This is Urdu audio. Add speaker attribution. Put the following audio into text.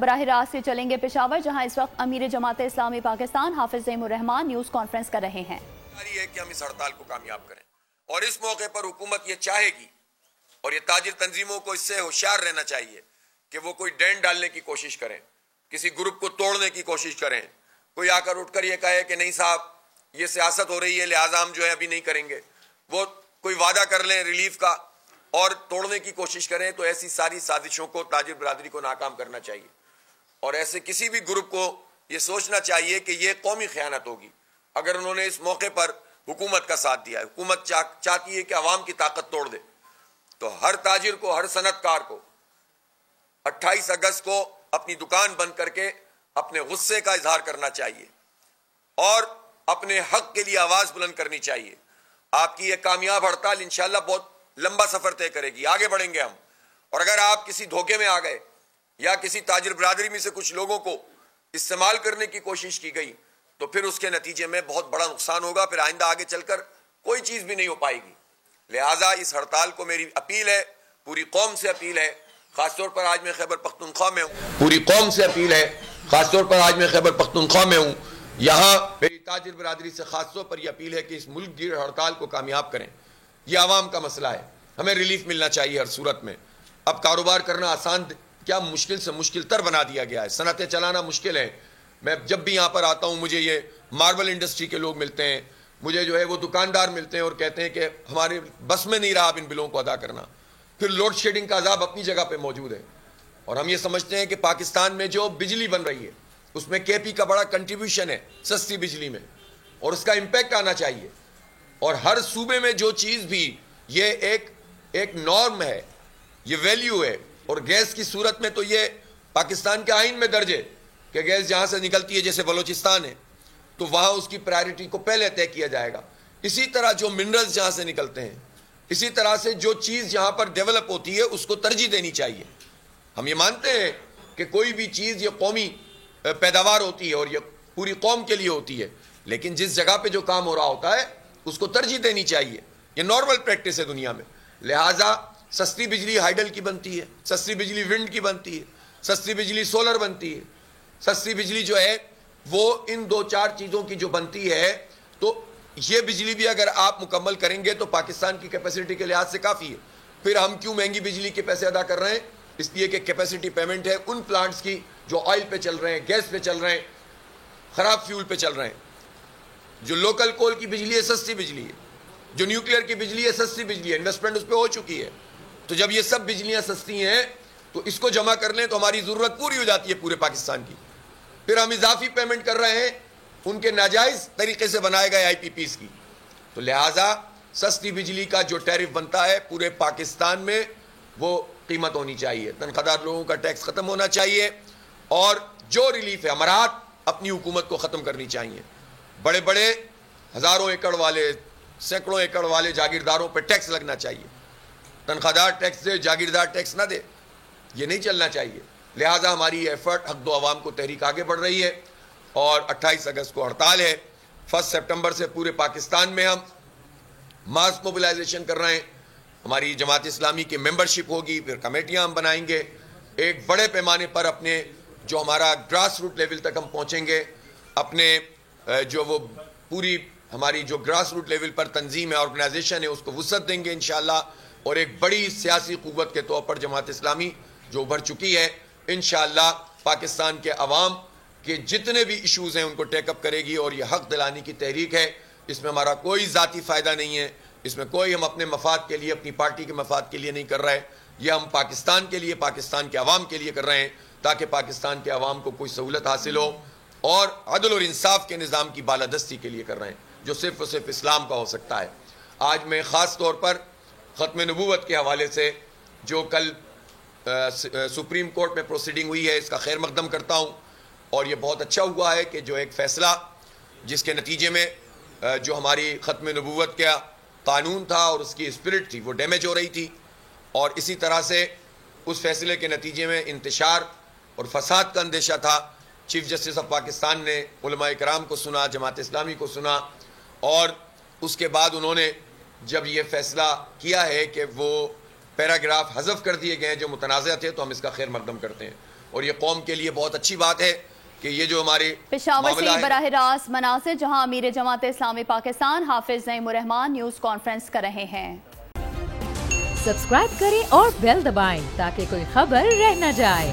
Speaker 1: براہ راست سے چلیں گے پشاور، جہاں اس وقت امیر جماعت اسلامی پاکستان حافظ زیم الرحمان نیوز کانفرنس کر رہے ہیں۔
Speaker 2: ہے کہ ہم اس ہڑتال کو کامیاب کریں، اور اس موقع پر حکومت یہ چاہے گی اور یہ تاجر تنظیموں کو اس سے ہوشیار رہنا چاہیے کہ وہ کوئی ڈین ڈالنے کی کوشش کریں، کسی گروپ کو توڑنے کی کوشش کریں، کوئی آ کر اٹھ کر یہ کہے کہ نہیں صاحب یہ سیاست ہو رہی ہے لہٰذا ہم جو ہے ابھی نہیں کریں گے، وہ کوئی وعدہ کر لیں ریلیف کا اور توڑنے کی کوشش کریں، تو ایسی ساری سازشوں کو تاجر برادری کو ناکام کرنا چاہیے، اور ایسے کسی بھی گروپ کو یہ سوچنا چاہیے کہ یہ قومی خیانت ہوگی اگر انہوں نے اس موقع پر حکومت کا ساتھ دیا ہے۔ حکومت چاہتی ہے کہ عوام کی طاقت توڑ دے، تو ہر تاجر کو، ہر صنعت کار کو 28 اگست کو اپنی دکان بند کر کے اپنے غصے کا اظہار کرنا چاہیے اور اپنے حق کے لیے آواز بلند کرنی چاہیے۔ آپ کی یہ کامیاب ہڑتال انشاءاللہ بہت لمبا سفر طے کرے گی، آگے بڑھیں گے ہم، اور اگر آپ کسی دھوکے میں آ گئے یا کسی تاجر برادری میں سے کچھ لوگوں کو استعمال کرنے کی کوشش کی گئی تو پھر اس کے نتیجے میں بہت بڑا نقصان ہوگا، پھر آئندہ آگے چل کر کوئی چیز بھی نہیں ہو پائے گی۔ لہٰذا اس ہڑتال کو میری اپیل ہے، پوری قوم سے اپیل ہے، خاص طور پر آج میں خیبر پختونخوا میں ہوں، پوری قوم سے اپیل ہے، خاص طور پر آج میں خیبر پختونخوا میں ہوں، یہاں میری تاجر برادری سے خاص طور پر یہ اپیل ہے کہ اس ملک گیر ہڑتال کو کامیاب کریں۔ یہ عوام کا مسئلہ ہے، ہمیں ریلیف ملنا چاہیے ہر صورت میں۔ اب کاروبار کرنا آسان کیا مشکل سے مشکل تر بنا دیا گیا ہے، صنعتیں چلانا مشکل ہے۔ میں جب بھی یہاں پر آتا ہوں مجھے یہ ماربل انڈسٹری کے لوگ ملتے ہیں، مجھے جو ہے وہ دکاندار ملتے ہیں اور کہتے ہیں کہ ہمارے بس میں نہیں رہا اب ان بلوں کو ادا کرنا۔ پھر لوڈ شیڈنگ کا عذاب اپنی جگہ پہ موجود ہے، اور ہم یہ سمجھتے ہیں کہ پاکستان میں جو بجلی بن رہی ہے اس میں کے پی کا بڑا کنٹریبیوشن ہے سستی بجلی میں، اور اس کا امپیکٹ آنا چاہیے، اور ہر صوبے میں جو چیز بھی یہ ایک نارم ہے، یہ ویلیو ہے، اور گیس کی صورت میں تو یہ پاکستان کے آئین میں درج ہے کہ گیس جہاں سے نکلتی ہے جیسے بلوچستان ہے تو وہاں اس کی پرائرٹی کو پہلے طے کیا جائے گا۔ اسی طرح جو منرلز جہاں سے نکلتے ہیں، اسی طرح سے جو چیز جہاں پر ڈیولپ ہوتی ہے اس کو ترجیح دینی چاہیے۔ ہم یہ مانتے ہیں کہ کوئی بھی چیز یہ قومی پیداوار ہوتی ہے اور یہ پوری قوم کے لیے ہوتی ہے، لیکن جس جگہ پہ جو کام ہو رہا ہوتا ہے اس کو ترجیح دینی چاہیے، یہ نارمل پریکٹس ہے دنیا میں۔ لہٰذا سستی بجلی ہائیڈل کی بنتی ہے، سستی بجلی ونڈ کی بنتی ہے، سستی بجلی سولر بنتی ہے، سستی بجلی جو ہے وہ ان دو چار چیزوں کی جو بنتی ہے، تو یہ بجلی بھی اگر آپ مکمل کریں گے تو پاکستان کی کیپیسٹی کے لحاظ سے کافی ہے۔ پھر ہم کیوں مہنگی بجلی کے پیسے ادا کر رہے ہیں؟ اس لیے کہ کیپیسٹی پیمنٹ ہے ان پلانٹس کی جو آئل پہ چل رہے ہیں، گیس پہ چل رہے ہیں، خراب فیول پہ چل رہے ہیں۔ جو لوکل کول کی بجلی ہے سستی بجلی ہے، جو نیوکلیئر کی بجلی ہے سستی بجلی ہے، انویسٹمنٹ اس پہ ہو چکی ہے۔ تو جب یہ سب بجلیاں سستی ہیں تو اس کو جمع کر لیں تو ہماری ضرورت پوری ہو جاتی ہے پورے پاکستان کی۔ پھر ہم اضافی پیمنٹ کر رہے ہیں ان کے ناجائز طریقے سے بنائے گئے آئی پی پیز کی، تو لہٰذا سستی بجلی کا جو ٹیرف بنتا ہے پورے پاکستان میں وہ قیمت ہونی چاہیے، تنخواہ دار لوگوں کا ٹیکس ختم ہونا چاہیے، اور جو ریلیف ہے امارات اپنی حکومت کو ختم کرنی چاہیے۔ بڑے بڑے ہزاروں ایکڑ والے، سینکڑوں ایکڑ والے جاگیرداروں پہ ٹیکس لگنا چاہیے، تنخواہ دار ٹیکس دے، جاگیردار ٹیکس نہ دے، یہ نہیں چلنا چاہیے۔ لہٰذا ہماری یہ ایفرٹ حق دو عوام کو تحریک آگے بڑھ رہی ہے، اور 28 اگست کو ہڑتال ہے۔ 1 سپٹمبر سے پورے پاکستان میں ہم ماس موبلائزیشن کر رہے ہیں، ہماری جماعت اسلامی کی ممبرشپ ہوگی، پھر کمیٹیاں ہم بنائیں گے، ایک بڑے پیمانے پر اپنے جو ہمارا گراس روٹ لیول تک ہم پہنچیں گے، اپنے جو وہ پوری ہماری جو گراس روٹ لیول پر تنظیم ہے، آرگنائزیشن ہے، اس کو وسعت دیں گے انشاءاللہ، اور ایک بڑی سیاسی قوت کے طور پر جماعت اسلامی جو ابھر چکی ہے انشاءاللہ پاکستان کے عوام کے جتنے بھی ایشوز ہیں ان کو ٹیک اپ کرے گی، اور یہ حق دلانے کی تحریک ہے۔ اس میں ہمارا کوئی ذاتی فائدہ نہیں ہے، اس میں کوئی ہم اپنے مفاد کے لیے، اپنی پارٹی کے مفاد کے لیے نہیں کر رہے، یہ ہم پاکستان کے لیے، پاکستان کے عوام کے لیے کر رہے ہیں، تاکہ پاکستان کے عوام کو کوئی سہولت حاصل ہو، اور عدل اور انصاف کے نظام کی بالادستی کے لیے کر رہے ہیں جو صرف اور صرف اسلام کا ہو سکتا ہے۔ آج میں خاص طور پر ختم نبوت کے حوالے سے جو کل سپریم کورٹ میں پروسیڈنگ ہوئی ہے اس کا خیر مقدم کرتا ہوں، اور یہ بہت اچھا ہوا ہے کہ جو ایک فیصلہ جس کے نتیجے میں جو ہماری ختم نبوت کا قانون تھا اور اس کی اسپرٹ تھی وہ ڈیمیج ہو رہی تھی، اور اسی طرح سے اس فیصلے کے نتیجے میں انتشار اور فساد کا اندیشہ تھا۔ چیف جسٹس آف پاکستان نے علماء کرام کو سنا، جماعت اسلامی کو سنا، اور اس کے بعد انہوں نے جب یہ فیصلہ کیا ہے کہ وہ پیراگراف حذف کر دیے گئے جو متنازع تھے، تو ہم اس کا خیر مقدم کرتے ہیں۔ اور یہ قوم کے لیے بہت اچھی بات ہے کہ یہ جو ہمارے
Speaker 1: پشاور
Speaker 2: معاملہ
Speaker 1: سے
Speaker 2: ہے
Speaker 1: براہ راست مناظر جہاں امیر جماعت اسلامی پاکستان حافظ نعیم الرحمان نیوز کانفرنس کر رہے ہیں۔
Speaker 3: سبسکرائب کریں اور بیل دبائیں تاکہ کوئی خبر رہ نہ جائے۔